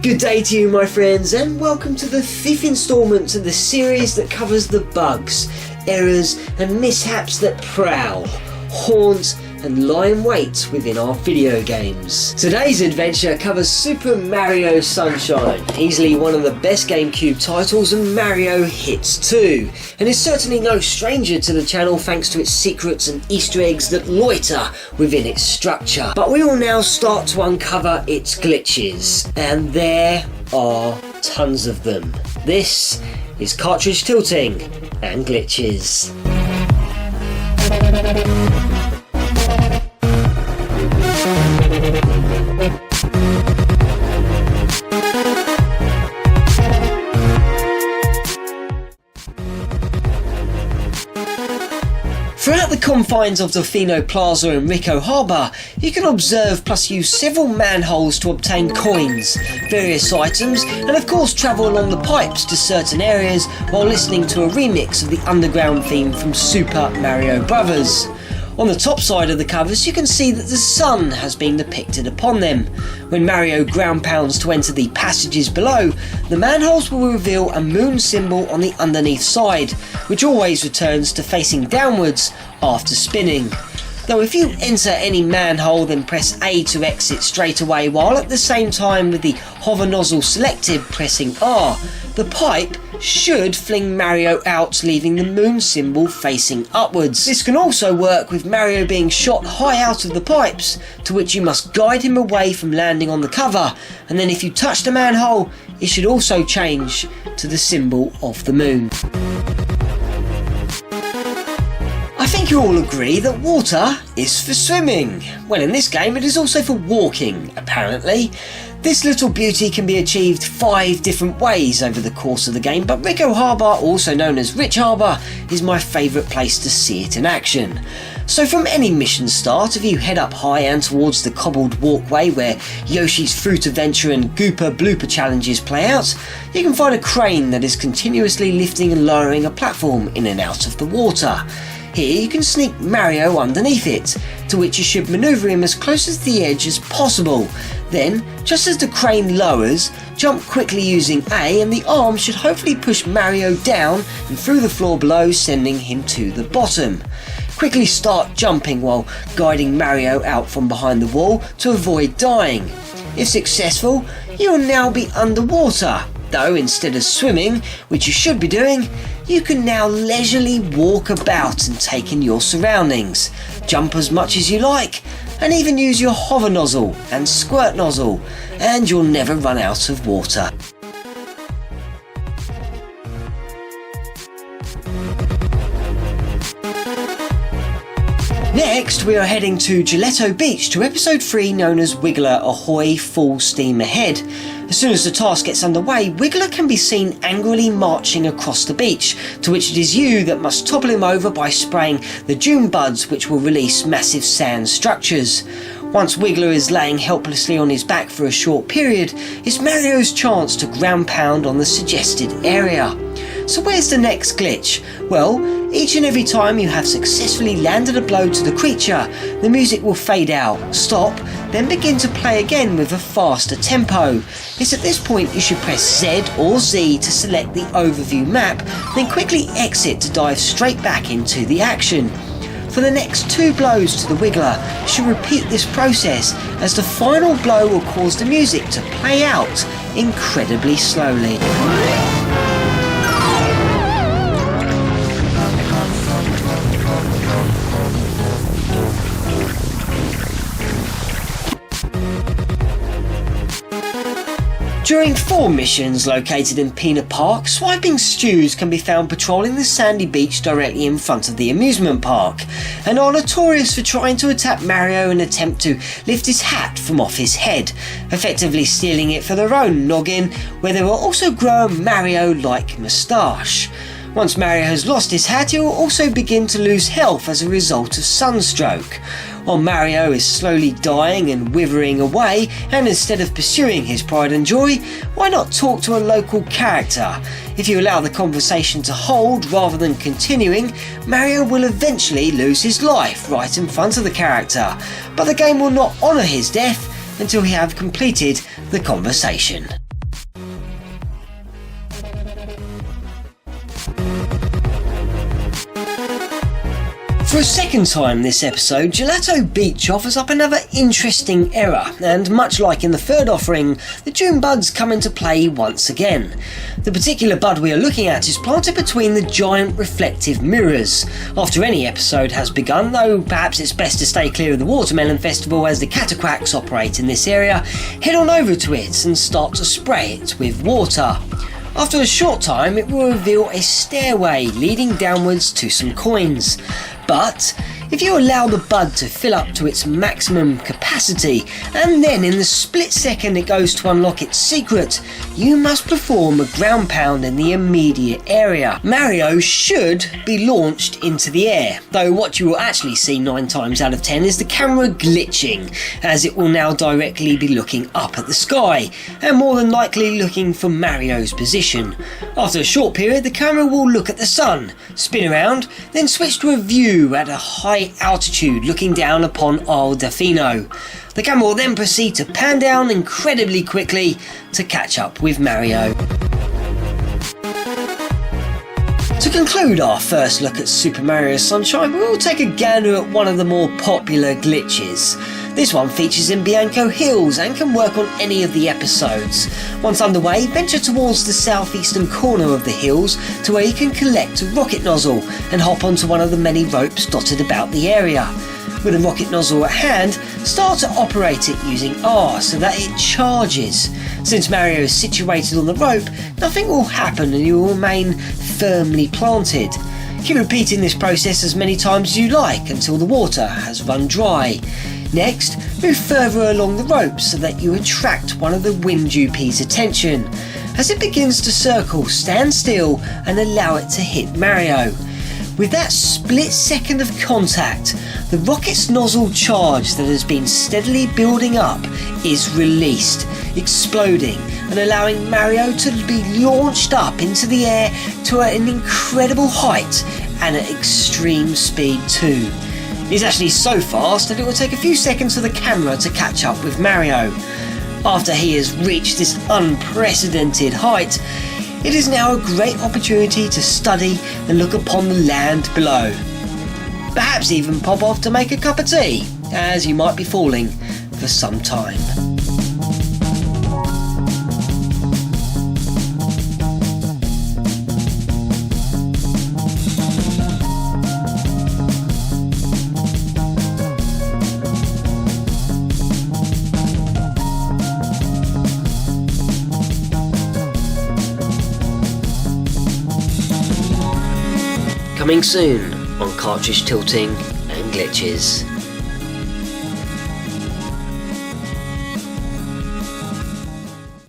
Good day to you, my friends, and welcome to the 5th instalment of the series that covers the bugs, errors and mishaps that prowl, haunt and lie in wait within our video games. Today's adventure covers Super Mario Sunshine, easily one of the best GameCube titles, and Mario Hits 2, and is certainly no stranger to the channel thanks to its secrets and Easter eggs that loiter within its structure. But we will now start to uncover its glitches, and there are tons of them. This is Cartridge Tilting and Glitches. Throughout the confines of Delfino Plaza and Rico Harbour, you can observe plus use several manholes to obtain coins, various items, and of course travel along the pipes to certain areas while listening to a remix of the underground theme from Super Mario Bros. On the top side of the covers you can see that the sun has been depicted upon them. When Mario ground pounds to enter the passages below, the manholes will reveal a moon symbol on the underneath side, which always returns to facing downwards after spinning. Though if you enter any manhole then press A to exit straight away, while at the same time with the hover nozzle selected pressing R, the pipe should fling Mario out, leaving the moon symbol facing upwards. This can also work with Mario being shot high out of the pipes, to which you must guide him away from landing on the cover, and then if you touch the manhole it should also change to the symbol of the moon. I think you all agree that water is for swimming. Well, in this game it is also for walking, apparently. This little beauty can be achieved 5 different ways over the course of the game, but Rico Harbour, also known as Rich Harbour, is my favourite place to see it in action. So from any mission start, if you head up high and towards the cobbled walkway where Yoshi's Fruit Adventure and Gooper Blooper challenges play out, you can find a crane that is continuously lifting and lowering a platform in and out of the water. Here you can sneak Mario underneath it, to which you should manoeuvre him as close to the edge as possible. Then, just as the crane lowers, jump quickly using A and the arm should hopefully push Mario down and through the floor below, sending him to the bottom. Quickly start jumping while guiding Mario out from behind the wall to avoid dying. If successful, you will now be underwater, though instead of swimming, which you should be doing, you can now leisurely walk about and take in your surroundings, jump as much as you like, and even use your hover nozzle and squirt nozzle, and you'll never run out of water. Next, we are heading to Gelato Beach to episode 3 known as Wiggler Ahoy Full Steam Ahead. As soon as the task gets underway, Wiggler can be seen angrily marching across the beach, to which it is you that must topple him over by spraying the June buds, which will release massive sand structures. Once Wiggler is laying helplessly on his back for a short period, it's Mario's chance to ground pound on the suggested area. So where's the next glitch? Well, each and every time you have successfully landed a blow to the creature, the music will fade out, stop, then begin to play again with a faster tempo. It's at this point you should press Z or Z to select the overview map, then quickly exit to dive straight back into the action. For the next 2 blows to the Wiggler, you should repeat this process, as the final blow will cause the music to play out incredibly slowly. During 4 missions located in Peanut Park, swiping stews can be found patrolling the sandy beach directly in front of the amusement park, and are notorious for trying to attack Mario and attempt to lift his hat from off his head, effectively stealing it for their own noggin, where they will also grow a Mario-like moustache. Once Mario has lost his hat, he will also begin to lose health as a result of sunstroke. While Mario is slowly dying and withering away, and instead of pursuing his pride and joy, why not talk to a local character? If you allow the conversation to hold rather than continuing, Mario will eventually lose his life right in front of the character, but the game will not honour his death until he have completed the conversation. For a second time this episode, Gelato Beach offers up another interesting error, and much like in the third offering, the June buds come into play once again. The particular bud we are looking at is planted between the giant reflective mirrors. After any episode has begun, though perhaps it's best to stay clear of the Watermelon Festival as the cataquacks operate in this area, head on over to it and start to spray it with water. After a short time, it will reveal a stairway leading downwards to some coins. But if you allow the bud to fill up to its maximum capacity, and then in the split second it goes to unlock its secret, you must perform a ground pound in the immediate area. Mario should be launched into the air, though what you will actually see 9 times out of 10 is the camera glitching, as it will now directly be looking up at the sky, and more than likely looking for Mario's position. After a short period, the camera will look at the sun, spin around, then switch to a view at a high altitude looking down upon Isle Delfino. The camera will then proceed to pan down incredibly quickly to catch up with Mario. To conclude our first look at Super Mario Sunshine, we will take a gander at one of the more popular glitches. This one features in Bianco Hills and can work on any of the episodes. Once underway, venture towards the southeastern corner of the hills to where you can collect a rocket nozzle and hop onto one of the many ropes dotted about the area. With a rocket nozzle at hand, start to operate it using R so that it charges. Since Mario is situated on the rope, nothing will happen and you will remain firmly planted. Keep repeating this process as many times as you like until the water has run dry. Next, move further along the rope so that you attract one of the Windupi's attention. As it begins to circle, stand still and allow it to hit Mario. With that split second of contact, the rocket's nozzle charge that has been steadily building up is released, exploding and allowing Mario to be launched up into the air to an incredible height and at extreme speed too. He's actually so fast that it will take a few seconds for the camera to catch up with Mario. After he has reached this unprecedented height, it is now a great opportunity to study and look upon the land below. Perhaps even pop off to make a cup of tea, as you might be falling for some time. Coming soon on Cartridge Tilting and Glitches.